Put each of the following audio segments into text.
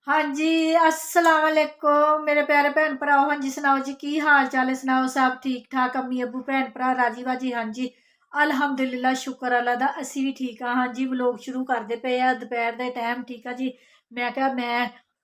हाँ जी, अस्सलाम वालेकुम मेरे प्यारे भैन भराओ। हाँ जी सुनाओ जी, की हाल चाल है? सुनाओ सब ठीक ठाक, अम्मी अबू भैन भरा राजी बाजी? हाँ जी अलहमदुलिल्लाह, शुक्र अल्लाह दा, असी भी ठीक हाँ। हाँ जी व्लॉग शुरू करते पे आ दोपहर के टाइम। ठीक है जी, मैं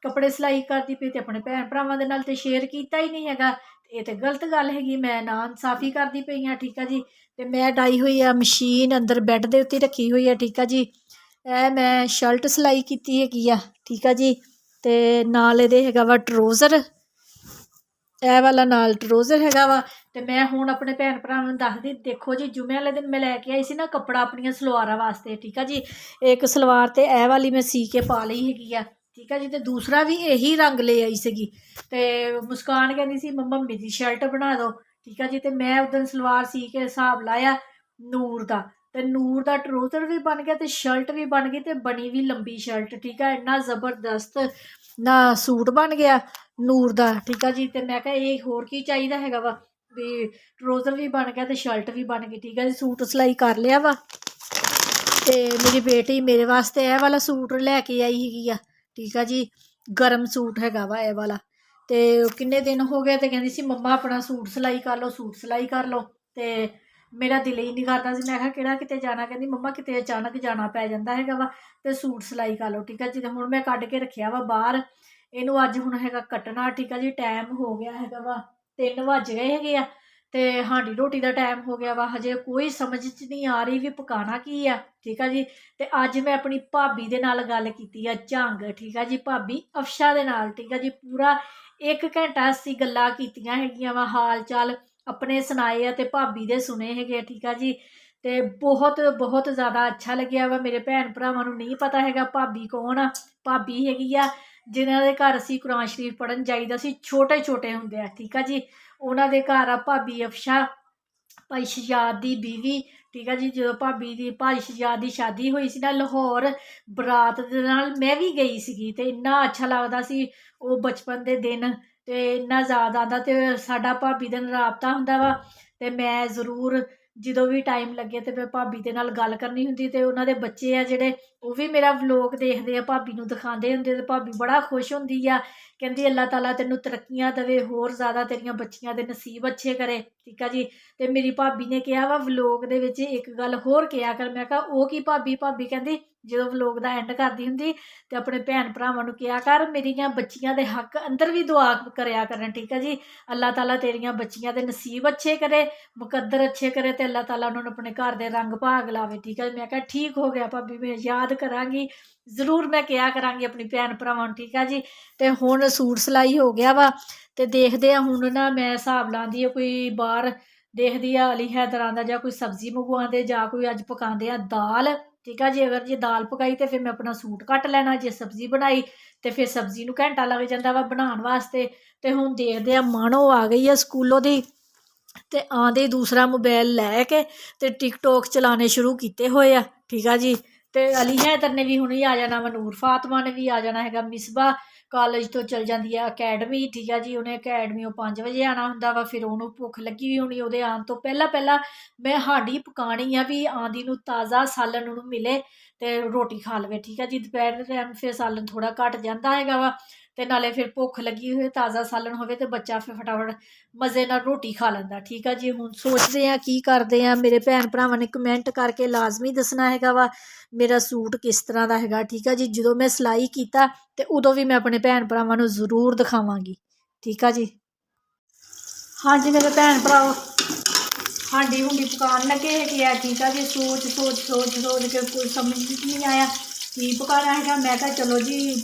कपड़े सिलाई करती पई ते अपने भैन भरावां दे नाल ते शेयर किया ही नहीं हैगा। ये तो गलत गल हैगी, मैं ना इंसाफी करती पई हाँ। ठीक है जी, ते मैं डाई हुई है मशीन अंदर बैड के उत्ते रखी हुई है। ठीक है जी, ए मैं शर्ट सिलाई की हैगी आ। ठीक है जी, ਤੇ ਨਾਲ ਇਹਦੇ ਹੈਗਾ ਵਾ ਟਰੋਜ਼ਰ, ਇਹ ਵਾਲਾ ਨਾਲ ਟਰੋਜ਼ਰ ਹੈਗਾ ਵਾ। ਤੇ ਮੈਂ ਹੁਣ ਆਪਣੇ ਭੈਣ ਭਰਾਵਾਂ ਨੂੰ ਦੱਸਦੀ, ਦੇਖੋ ਜੀ ਜੁਮੇ ਵਾਲੇ ਦਿਨ ਮੈਂ ਲੈ ਕੇ ਆਈ ਸੀ ਨਾ ਕੱਪੜਾ ਆਪਣੀਆਂ ਸਲਵਾਰਾਂ ਵਾਸਤੇ। ਠੀਕ ਆ ਜੀ, ਇੱਕ ਸਲਵਾਰ ਤੇ ਇਹ ਵਾਲੀ ਮੈਂ ਸੀ ਕੇ ਪਾ ਲਈ ਹੈਗੀ ਆ। ਠੀਕ ਆ ਜੀ, ਤੇ ਦੂਸਰਾ ਵੀ ਇਹੀ ਰੰਗ ਲੈ ਆਈ ਸੀਗੀ। ਤੇ ਮੁਸਕਾਨ ਕਹਿੰਦੀ ਸੀ ਮੰਮਾ ਮੇਰੀ ਸ਼ਰਟ ਬਣਾ ਦਿਓ। ਠੀਕ ਆ ਜੀ, ਤੇ ਮੈਂ ਉਦੋਂ ਸਲਵਾਰ ਸੀ ਕੇ ਹਿਸਾਬ ਲਾਇਆ ਨੂਰ ਦਾ, ਤੇ ਨੂਰ ਦਾ ਟਰੋਜ਼ਰ ਵੀ ਬਣ ਗਿਆ ਤੇ ਸ਼ਰਟ ਵੀ ਬਣ ਗਈ, ਤੇ ਬਣੀ ਵੀ ਲੰਬੀ ਸ਼ਰਟ। ਠੀਕ ਆ, ਇੰਨਾ ਜ਼ਬਰਦਸਤ ਨਾ ਸੂਟ ਬਣ ਗਿਆ ਨੂਰ ਦਾ। ਠੀਕ ਆ ਜੀ, ਤੇ ਮੈਂ ਕਿਹਾ ਇਹ ਹੋਰ ਕੀ ਚਾਹੀਦਾ ਹੈਗਾ ਵਾ, ਵੀ ਟਰੋਜ਼ਰ ਵੀ ਬਣ ਗਿਆ ਤੇ ਸ਼ਰਟ ਵੀ ਬਣ ਗਈ। ਠੀਕ ਆ ਜੀ, ਸੂਟ ਸਿਲਾਈ ਕਰ ਲਿਆ ਵਾ। ਤੇ ਮੇਰੀ ਬੇਟੀ ਮੇਰੇ ਵਾਸਤੇ ਇਹ ਵਾਲਾ ਸੂਟ ਲੈ ਕੇ ਆਈ ਹੈਗੀ ਆ। ਠੀਕ ਆ ਜੀ, ਗਰਮ ਸੂਟ ਹੈਗਾ ਵਾ ਇਹ ਵਾਲਾ। ਤੇ ਕਿੰਨੇ ਦਿਨ ਹੋ ਗਏ ਤੇ ਕਹਿੰਦੀ ਸੀ ਮੰਮਾ ਆਪਣਾ ਸੂਟ ਸਿਲਾਈ ਕਰ ਲਓ, ਸੂਟ ਸਿਲਾਈ ਕਰ ਲਓ। ਤੇ ਮੇਰਾ ਦਿਲ ਹੀ ਨਹੀਂ ਕਰਦਾ ਸੀ। ਮੈਂ ਕਿਹਾ ਕਿਹੜਾ ਕਿਤੇ ਜਾਣਾ, ਕਹਿੰਦੀ ਮੰਮਾ ਕਿਤੇ ਅਚਾਨਕ ਜਾਣਾ ਪੈ ਜਾਂਦਾ ਹੈਗਾ ਵਾ ਤੇ ਸੂਟ ਸਿਲਾਈ ਕਰ ਲਓ। ਠੀਕ ਆ ਜੀ, ਤੇ ਹੁਣ ਮੈਂ ਕੱਢ ਕੇ ਰੱਖਿਆ ਵਾ ਬਾਹਰ, ਇਹਨੂੰ ਅੱਜ ਹੁਣ ਹੈਗਾ ਕੱਟਣਾ। ਠੀਕ ਆ ਜੀ, ਟਾਈਮ ਹੋ ਗਿਆ ਹੈਗਾ ਵਾ 3 ਵੱਜ ਗਏ ਹੈਗੇ ਆ, ਤੇ ਹਾਂਡੀ ਰੋਟੀ ਦਾ ਟਾਈਮ ਹੋ ਗਿਆ ਵਾ। ਹਜੇ ਕੋਈ ਸਮਝ 'ਚ ਨਹੀਂ ਆ ਰਹੀ ਵੀ ਪਕਾਉਣਾ ਕੀ ਆ। ਠੀਕ ਆ ਜੀ, ਤੇ ਅੱਜ ਮੈਂ ਆਪਣੀ ਭਾਬੀ ਦੇ ਨਾਲ ਗੱਲ ਕੀਤੀ ਆ ਝੰਗ। ਠੀਕ ਆ ਜੀ, ਭਾਬੀ ਅਫਸ਼ਾ ਦੇ ਨਾਲ। ਠੀਕ ਆ ਜੀ, ਪੂਰਾ 1 ਘੰਟਾ ਅਸੀਂ ਗੱਲਾਂ ਕੀਤੀਆਂ ਹੈਗੀਆਂ ਵਾ, ਹਾਲ ਚਾਲ ਆਪਣੇ ਸੁਣਾਏ ਆ ਤੇ ਭਾਬੀ ਦੇ ਸੁਣੇ ਹੈਗੇ। ਠੀਕ ਆ ਜੀ, ਤੇ ਬਹੁਤ ਬਹੁਤ ਜ਼ਿਆਦਾ ਅੱਛਾ ਲੱਗਿਆ ਵਾ। ਮੇਰੇ ਭੈਣ ਭਰਾਵਾਂ ਨੂੰ ਨਹੀਂ ਪਤਾ ਹੈਗਾ ਭਾਬੀ ਕੌਣ ਆ। ਭਾਬੀ ਹੈਗੀ ਆ ਜਿਨ੍ਹਾਂ ਦੇ ਘਰ ਅਸੀਂ ਕੁਰਾਨ ਸ਼ਰੀਫ ਪੜ੍ਹਨ ਜਾਈਦਾ ਸੀ ਛੋਟੇ ਛੋਟੇ ਹੁੰਦੇ ਆ। ਠੀਕ ਆ ਜੀ, ਉਹਨਾਂ ਦੇ ਘਰ ਆ ਭਾਬੀ ਅਫਸ਼ਾ, ਭਾਈ ਸ਼ਜਾਦ ਦੀ ਬੀਵੀ। ਠੀਕ ਆ ਜੀ, ਜਦੋਂ ਭਾਬੀ ਦੀ ਭਾਈ ਸ਼ਜਾਦ ਦੀ ਸ਼ਾਦੀ ਹੋਈ ਸੀ ਨਾ ਲਾਹੌਰ, ਬਰਾਤ ਦੇ ਨਾਲ ਮੈਂ ਵੀ ਗਈ ਸੀਗੀ, ਤੇ ਇੰਨਾ ਅੱਛਾ ਲੱਗਦਾ ਸੀ ਉਹ ਬਚਪਨ ਦੇ ਦਿਨ, ਤੇ ਇੰਨਾ ਯਾਦ ਆਉਂਦਾ। ਤੇ ਸਾਡਾ ਭਾਬੀ ਦੇ ਨਾਲ ਰਾਬਤਾ ਹੁੰਦਾ ਵਾ, ਤੇ ਮੈਂ ਜ਼ਰੂਰ ਜਦੋਂ ਵੀ ਟਾਈਮ ਲੱਗੇ ਤੇ ਮੈਂ ਭਾਬੀ ਦੇ ਨਾਲ ਗੱਲ ਕਰਨੀ ਹੁੰਦੀ। ਤੇ ਉਹਨਾਂ ਦੇ ਬੱਚੇ ਆ ਜਿਹੜੇ, ਉਹ ਵੀ ਮੇਰਾ ਵਲੋਗ ਦੇਖਦੇ ਆ, ਭਾਬੀ ਨੂੰ ਦਿਖਾਉਂਦੇ ਹੁੰਦੇ, ਤੇ ਭਾਬੀ ਬੜਾ ਖੁਸ਼ ਹੁੰਦੀ ਆ। ਕਹਿੰਦੀ ਅੱਲਾਹ ਤਾਲਾ ਤੈਨੂੰ ਤਰੱਕੀਆਂ ਦੇਵੇ, ਹੋਰ ਜ਼ਿਆਦਾ ਤੇਰੀਆਂ ਬੱਚੀਆਂ ਦੇ ਨਸੀਬ ਅੱਛੇ ਕਰੇ। ਠੀਕ ਆ ਜੀ, ਤੇ ਮੇਰੀ ਭਾਬੀ ਨੇ ਕਿਹਾ ਵਾ ਵਲੋਗ ਦੇ ਵਿੱਚ ਇੱਕ ਗੱਲ ਹੋਰ ਕਿਹਾ ਕਰ। ਮੈਂ ਕਿਹਾ ਉਹ ਕੀ ਭਾਬੀ? ਭਾਬੀ ਕਹਿੰਦੀ ਜਦੋਂ ਵਲੋਗ ਦਾ ਐਂਡ ਕਰਦੀ ਹੁੰਦੀ ਤੇ ਆਪਣੇ ਭੈਣ ਭਰਾਵਾਂ ਨੂੰ ਕਿਹਾ ਕਰ ਮੇਰੀਆਂ ਬੱਚੀਆਂ ਦੇ ਹੱਕ ਅੰਦਰ ਵੀ ਦੁਆ ਕਰਿਆ ਕਰਨ। ਠੀਕ ਆ ਜੀ, ਅੱਲਾਹ ਤਾਲਾ ਤੇਰੀਆਂ ਬੱਚੀਆਂ ਦੇ ਨਸੀਬ ਅੱਛੇ ਕਰੇ, ਮੁਕੱਦਰ ਅੱਛੇ ਕਰੇ, ਤੇ ਅੱਲਾਹ ਤਾਲਾ ਉਹਨਾਂ ਨੂੰ ਆਪਣੇ ਘਰ ਦੇ ਰੰਗ ਭਾਗ ਲਾਵੇ। ਠੀਕ ਹੈ, ਮੈਂ ਕਿਹਾ ਠੀਕ ਹੋ ਗਿਆ ਭਾਬੀ, ਮੈਂ ਯਾਦ ਕਰਾਂਗੀ ਜ਼ਰੂਰ, ਮੈਂ ਕਿਹਾ ਕਰਾਂਗੀ ਆਪਣੀ ਭੈਣ ਭਰਾਵਾਂ ਨੂੰ। ਠੀਕ ਆ ਜੀ, ਤੇ ਹੁਣ ਸੂਟ ਸਿਲਾਈ ਹੋ ਗਿਆ ਵਾ, ਤੇ ਦੇਖਦੇ ਆ ਹੁਣ ਨਾ ਮੈਂ ਹਿਸਾਬ ਲਾਉਂਦੀ ਆ ਕੋਈ ਬਾਹਰ, ਦੇਖਦੀ ਆ ਅਲੀ ਹੈਦਰਾਂ ਦਾ ਜਾਂ ਕੋਈ ਸਬਜ਼ੀ ਮੰਗਵਾਉਂਦੇ, ਜਾਂ ਕੋਈ ਅੱਜ ਪਕਾਉਂਦੇ ਆ ਦਾਲ। ਠੀਕ ਆ ਜੀ, ਅਗਰ ਜੇ ਦਾਲ ਪਕਾਈ ਤੇ ਫਿਰ ਮੈਂ ਆਪਣਾ ਸੂਟ ਕੱਟ ਲੈਣਾ, ਜੇ ਸਬਜ਼ੀ ਬਣਾਈ ਤੇ ਫਿਰ ਸਬਜ਼ੀ ਨੂੰ ਘੰਟਾ ਲੱਗ ਜਾਂਦਾ ਵਾ ਬਣਾਉਣ ਵਾਸਤੇ। ਤੇ ਹੁਣ ਦੇਖਦੇ ਆ, ਮਾਣੋ ਆ ਗਈ ਆ ਸਕੂਲੋਂ ਦੀ, ਤੇ ਆਂਦੇ ਦੂਸਰਾ ਮੋਬਾਈਲ ਲੈ ਕੇ ਤੇ ਟਿਕਟੋਕ ਚਲਾਉਣੇ ਸ਼ੁਰੂ ਕੀਤੇ ਹੋਏ ਆ। ਠੀਕ ਆ ਜੀ, ਤੇ ਅਲੀ ਹੈਦਰ ਨੇ ਵੀ ਹੁਣੇ ਆ ਜਾਣਾ ਵਾ, ਨੂਰ ਫਾਤਮਾ ਨੇ ਵੀ ਆ ਜਾਣਾ ਹੈਗਾ। ਮਿਸਬਾ ਕਾਲਜ ਤੋਂ ਚਲ ਜਾਂਦੀ ਆ ਅਕੈਡਮੀ। ਠੀਕ ਆ ਜੀ, ਉਹਨੇ ਅਕੈਡਮੀਓ 5 ਵਜੇ ਆਉਣਾ ਹੁੰਦਾ ਵਾ, ਫਿਰ ਉਹਨੂੰ ਭੁੱਖ ਲੱਗੀ ਵੀ ਹੋਣੀ। ਉਹਦੇ ਆਉਣ ਤੋਂ ਪਹਿਲਾਂ ਪਹਿਲਾਂ ਮੈਂ ਹਾਡੀ ਪਕਾਉਣੀ ਆ ਵੀ ਆਂਦੀ ਨੂੰ ਤਾਜ਼ਾ ਸਾਲਨ ਉਹਨੂੰ ਮਿਲੇ ਤੇ ਰੋਟੀ ਖਾ ਲਵੇ। ਠੀਕ ਆ ਜੀ, ਦੁਪਹਿਰ ਦੇ ਟਾਈਮ ਫਿਰ ਸਾਲਨ ਥੋੜ੍ਹਾ ਘੱਟ ਜਾਂਦਾ ਹੈਗਾ ਵਾ, ਤੇ ਨਾਲੇ ਫਿਰ ਭੁੱਖ ਲੱਗੀ ਹੋਵੇ, ਤਾਜ਼ਾ ਸਾਲਨ ਹੋਵੇ ਤੇ ਬੱਚਾ ਫਿਰ ਫਟਾਫਟ ਮਜ਼ੇ ਨਾਲ ਰੋਟੀ ਖਾ ਲੈਂਦਾ। ਠੀਕ ਆ ਜੀ, ਹੁਣ ਸੋਚਦੇ ਆ ਕੀ ਕਰਦੇ ਆ। ਮੇਰੇ ਭੈਣ ਭਰਾਵਾਂ ਨੇ ਕਮੈਂਟ ਕਰਕੇ ਲਾਜ਼ਮੀ ਦੱਸਣਾ ਹੈਗਾ ਵਾ ਮੇਰਾ ਸੂਟ ਕਿਸ ਤਰ੍ਹਾਂ ਦਾ ਹੈਗਾ। ਠੀਕ ਆ ਜੀ, ਜਦੋਂ ਮੈਂ ਸਿਲਾਈ ਕੀਤਾ ਤੇ ਉਦੋਂ ਵੀ ਮੈਂ ਆਪਣੇ ਭੈਣ ਭਰਾਵਾਂ ਨੂੰ ਜ਼ਰੂਰ ਦਿਖਾਵਾਂਗੀ। ਠੀਕ ਆ ਜੀ, ਹਾਂਜੀ ਮੇਰੇ ਭੈਣ ਭਰਾਓ, ਹਾਂਡੀ ਹੁੰਡੀ ਪਕਾਉਣ ਲੱਗੇ ਹੈਗੇ ਆ। ਠੀਕ ਆ ਜੀ, ਸੋਚ ਕੇ ਕੋਈ ਸਮਝ ਨਹੀਂ ਆਇਆ ਕੀ ਪਕਾਉਣਾ ਹੈਗਾ। ਮੈਂ ਕਿਹਾ ਚਲੋ ਜੀ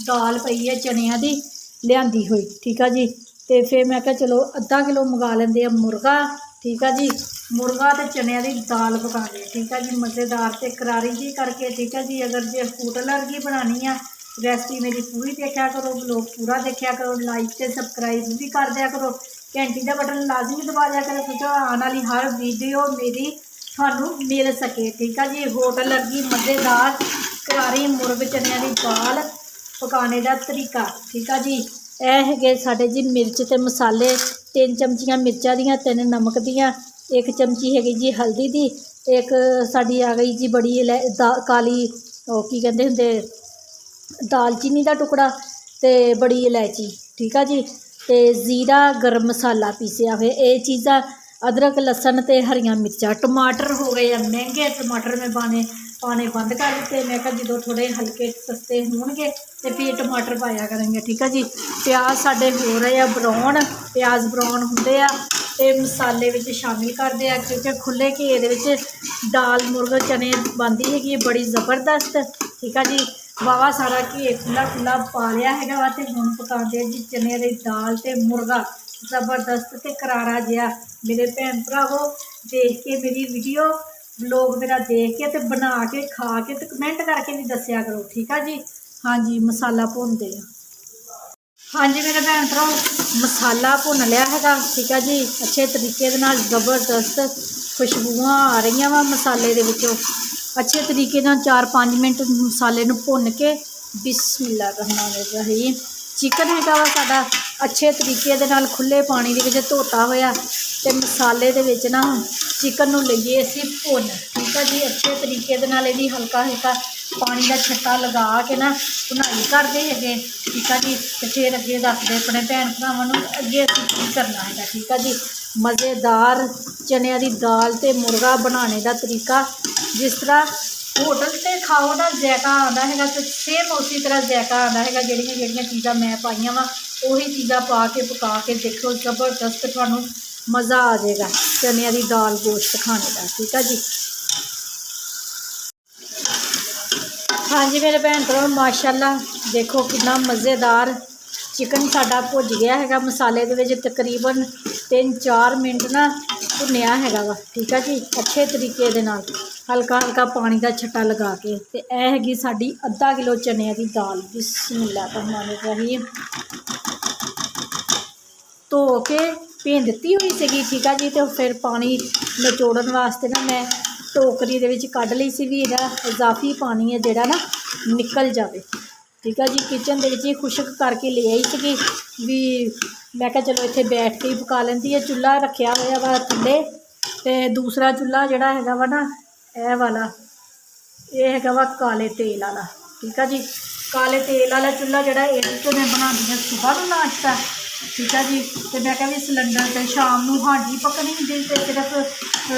ਦਾਲ ਪਈ ਹੈ ਚਨਿਆਂ ਦੀ ਲਿਆਂਦੀ ਹੋਈ। ਠੀਕ ਆ ਜੀ, ਤੇ ਫਿਰ ਮੈਂ ਕਿਹਾ ਚਲੋ ਅੱਧਾ ਕਿਲੋ ਮੰਗਾ ਲੈਂਦੇ ਆ ਮੁਰਗਾ। ਠੀਕ ਆ ਜੀ, ਮੁਰਗਾ ਤੇ ਚਨਿਆਂ ਦੀ ਦਾਲ ਪਕਾ ਲਈ। ਠੀਕ ਆ ਜੀ, ਮਜ਼ੇਦਾਰ ਤੇ ਕਰਾਰੀ ਜੀ ਕਰਕੇ। ਠੀਕ ਆ ਜੀ, ਅਗਰ ਜੇ ਫੂਡ ਅਲਰਜੀ ਬਣਾਉਣੀ ਆ, ਰੈਸਪੀ ਮੇਰੀ ਪੂਰੀ ਦੇਖਿਆ ਕਰੋ, ਵਲੋਗ ਪੂਰਾ ਦੇਖਿਆ ਕਰੋ, ਲਾਈਕ ਤੇ ਸਬਸਕ੍ਰਾਈਬ ਵੀ ਕਰ ਦਿਆ ਕਰੋ, ਘੰਟੀ ਦਾ ਬਟਨ ਲਾਜ਼ਮੀ ਦਬਾ ਦਿਆ ਕਰੋ, ਕਿਉਂਕਿ ਆਉਣ ਵਾਲੀ ਹਰ ਵੀਡੀਓ ਮੇਰੀ ਤੁਹਾਨੂੰ ਮਿਲ ਸਕੇ। ਠੀਕ ਆ ਜੀ, ਹੋਟਲ ਵਰਗੀ ਮਜ਼ੇਦਾਰ ਕਰਾਰੀ ਮੁਰਗ ਚਨਿਆਂ ਦੀ ਦਾਲ ਪਕਾਉਣੇ ਦਾ ਤਰੀਕਾ। ਠੀਕ ਆ ਜੀ, ਇਹ ਹੈਗੇ ਸਾਡੇ ਜੀ ਮਿਰਚ ਤੇ ਮਸਾਲੇ, 3 ਚਮਚੀਆਂ ਮਿਰਚਾਂ ਦੀਆਂ, 3 ਨਮਕ ਦੀਆਂ, 1 ਚਮਚੀ ਹੈਗੀ ਜੀ ਹਲਦੀ ਦੀ, ਇੱਕ ਸਾਡੀ ਆ ਗਈ ਜੀ ਬੜੀ ਕਾਲੀ ਉਹ ਕੀ ਕਹਿੰਦੇ ਹੁੰਦੇ ਦਾਲਚੀਨੀ ਦਾ ਟੁਕੜਾ, ਤੇ ਬੜੀ ਇਲਾਇਚੀ, ਠੀਕ ਆ ਜੀ, ਤੇ ਜ਼ੀਰਾ ਗਰਮ ਮਸਾਲਾ ਪੀਸਿਆ ਹੋਇਆ, ਇਹ ਚੀਜ਼ਾਂ, अदरक लसन ते हरियां मिर्चा। टमाटर हो गए महंगे, टमाटर मैं पाने बंद कर दिते। मैं कहा जो थोड़े हल्के सस्ते होंगे तो फिर टमाटर पाया करेंगे, ठीक है जी। प्याज साडे हो रहे हैं ब्राउन, प्याज ब्राउन होंगे तो मसाले में शामिल करते हैं, क्योंकि खुले घे दाल मुर्ग चने बनती हैगी बड़ी ज़बरदस्त, ठीक है जी। वावा सारा घे खुला खुला पा लिया है वा, तो हुण पकाते जी चने की दाल तो मुर्गा ज़बरदस्त ते करारा जिहा। मेरे भैन भरावो देख के मेरी वीडियो लोग मेरा देख के ते बना के खा के ते कमेंट करके भी दस्या करो, ठीक है जी। हाँ जी मसाला भुनते हैं। हाँ जी मेरे भैन भराओ मसाला भुन लिया है, ठीक है जी। अच्छे तरीके दे नाल ज़बरदस्त खुशबुआं आ रही वा मसाले दे विचों। अच्छे तरीके नाल 4-5 मिनट मसाले नूं भुन के बिस्मिल्लाहिर्रहमानिर्रहीम। चिकन है वा साडा अच्छे तरीके दे नाल खुले पानी दे विच धोता होया ते मसाले दे विच ना चिकन नूं लईए असीं भुन, ठीक है जी। अच्छे तरीके दे नाल इहदी हल्का हल्का पानी का छट्टा लगा के ना भुनाई करदे हैगे, ठीक है जी। ते फिर अगे दसदे अपने भैन भरावां नूं अगे असीं की करना है, ठीक है जी। मज़ेदार चनिया दी दाल ते मुर्गा बनाने का तरीका जिस तरह होटल से खाओ ना जायका आता है, तो सेम उसी तरह जायका आता है। जड़ियाँ चीज़ां मैं पाइया वा उही चीज़ां पा के पका के देखो, ज़बरदस्त तुहानूं मज़ा आ जाएगा चनिया दी दाल गोश्त खाने का, ठीक है जी। हाँ जी मेरे भैन भरा माशाल्लाह देखो कितना मज़ेदार चिकन साडा भुज गया है मसाले दे विच, तकरीबन 3-4 मिनट ना भुनिया है वा, ठीक है जी। अच्छे तरीके दे नाल हल्का हल्का पानी का छट्टा लगा के ते यह हैगी साडी आधा किलो चने की दाल। बिस्मिल्लाहिर्रहमानिर्रहीम। धो के भें दी हुई सी, ठीक है जी। तो फिर पानी नचोड़न वास्ते ना मैं टोकरी दे विच कढ़ लई सी भी इहदा इजाफी पानी है जिहड़ा ना निकल जाए, ठीक है जी। किचन दे विच खुश्क करके ले आई सी भी, मैं कहा चलो इत्थे बैठ के ही पका लैंदी है। चुल्हा रखिया होया वा थल्ले ते दूसरा चुल्हा जिहड़ा हैगा वा ना यह वाला ये है वा काले तेल वाला, ठीक है जी। काले तेल वाला चुल्हा जिहड़ा इहदे तो मैं बनानी है सुबह नूं नाश्ता, ठीक है जी। तो मैं कहा भी सिलेंडर से शाम नूं हांडी पकनी होंदी ते सिर्फ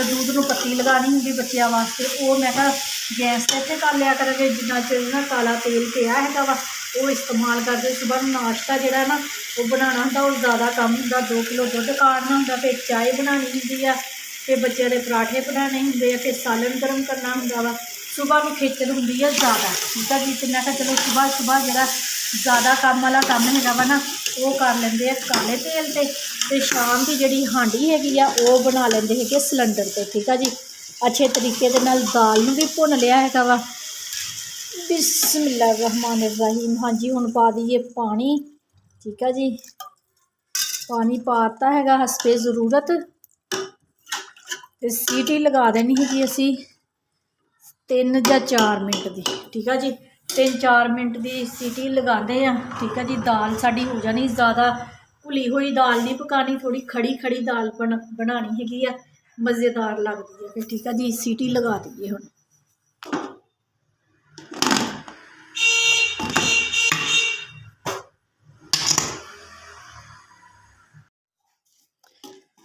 दूध नूं पत्ती लगानी होंदी बच्चों वास्ते, वो मैं कहा गैस ते इत्थे कर लिया करांगे जिन्ना चिर ना काला तेल पिया है वा वो इस्तेमाल करते। सुबह नाश्ता जिहड़ा ना वो बनाना होंदा, वो ज़्यादा कम होंदा। 2 किलो दुध काढ़ना होंदा, फिर चाय बनानी होंदी है, फिर बच्चों के पराठे बनाने होंगे, फिर सालन गर्म करना होंदा वा। सुबह में खेचल होंदी है ज़्यादा, ठीक है जी। तो मैं कहा चलो सुबह सुबह जरा ज़्यादा काम वाला काम है वा ना वो कर लेंगे काले तेल ते शाम की जी हांडी हैगी आ वो बना लेंगे है सिलेंडर पर, ठीक है जी। अच्छे तरीके दे नाल दाल नूं भी भुन लिया है वा। बिस्मिल्लाहिर्रहमानिर्रहीम। हाँ जी हुण पा दईए पानी, ठीक है जी। पानी पाता है हसबे ज़रूरत, सीटी लगा देनी है जी असी 3 या 4 मिनट की, ठीक है जी। 3-4 मिनट की सीटी लगाते हैं, ठीक है जी। दाल साड़ी हो जानी, ज़्यादा घुली हुई दाल नहीं पकानी, थोड़ी खड़ी खड़ी दाल बनानी हैगी है, मज़ेदार लगती है फिर, ठीक है जी। सीटी लगा दीजिए हुण।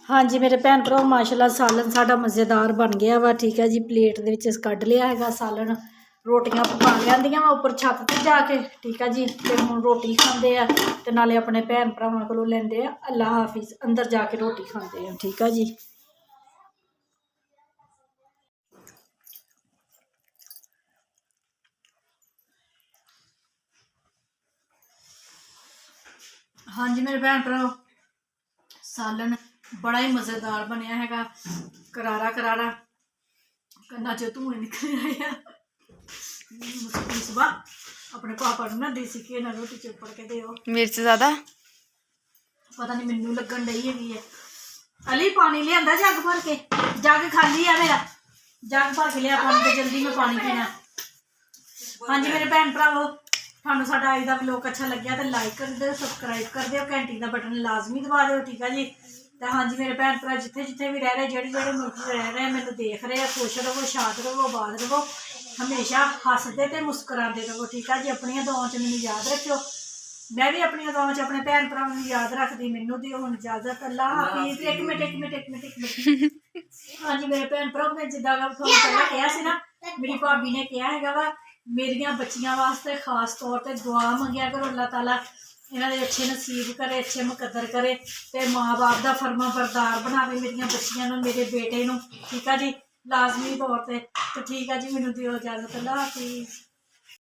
हाँ जी मेरे भैन भरा माशाल्लाह सालन साडा मज़ेदार बन गया वा, ठीक है जी। प्लेट दे विच कढ़ लिया है सालन, रोटियां पका लियांदियां वा उपर छत ते जाके, ठीक है जी। फिर हुण रोटी खांदे आ ते नाले अपने भैन भरावां कोलों लैंदे आ अल्लाह हाफिज़, अंदर जाके रोटी खांदे आ, ठीक है जी। हाँ जी मेरे भैन भराओ सालन बड़ा ही मज़ेदार बनया है, करारा करारा, कन्ना चो धुएं निकल आए हैं। सुबह अपने पापा ना देसी घी नाल रोटी चोपड़ के दिओ, मिर्च ज़्यादा पता नहीं मैनू लगन डई हैगी है। अली पानी लियांदा जग भर के, जग खाली है मेरा, जग भर के लिया पानी तो जल्दी में पानी पीना। हाँ जी मेरे भैन भरावो थानू साडा अज दा व्लॉग अच्छा लग्या तो लाइक कर दो, सबसक्राइब कर दो, घंटी का बटन लाजमी दबा दो, ठीक है जी। तो हाँ जी मेरे भैन भरा जिथे जिथे भी रह रहे जेड़े मुल्क रह रहे मैंने देख रहे हैं, खुश रहो, शाद रहो, आबाद रहो, हमेशा हसते तो मुस्कुराते रहो, ठीक है जी। अपनियां दुआवां च मैनूं याद रखियो। मैं भी अपनी दुआवां च अपने भैन भरावां नूं याद रखदी। मैनूं दिओ हुण इजाजत। अल्लाह हाफिज़। एक मिनट हाँ जी मेरे भैन भरा, मैं जिद्दां तुहानूं पहलां कहा सी ना, मेरी भाभी ने कहा हैगा वा मेरियां बच्चियां वास्ते खास तौर ते दुआ मंगिया करो, अल्लाह ताला इन्हां दे अच्छे नसीब करे, अच्छे मुकद्दर करे ते माँ बाप दा फरमा बरदार बनावे मेरियां बच्चियां नूं, मेरे बेटे नूं। ठीक है जी, लाजमी तौर ते। तो ठीक है जी, मैनूं दिओ इजाजत। अल्लाह हाफिज़।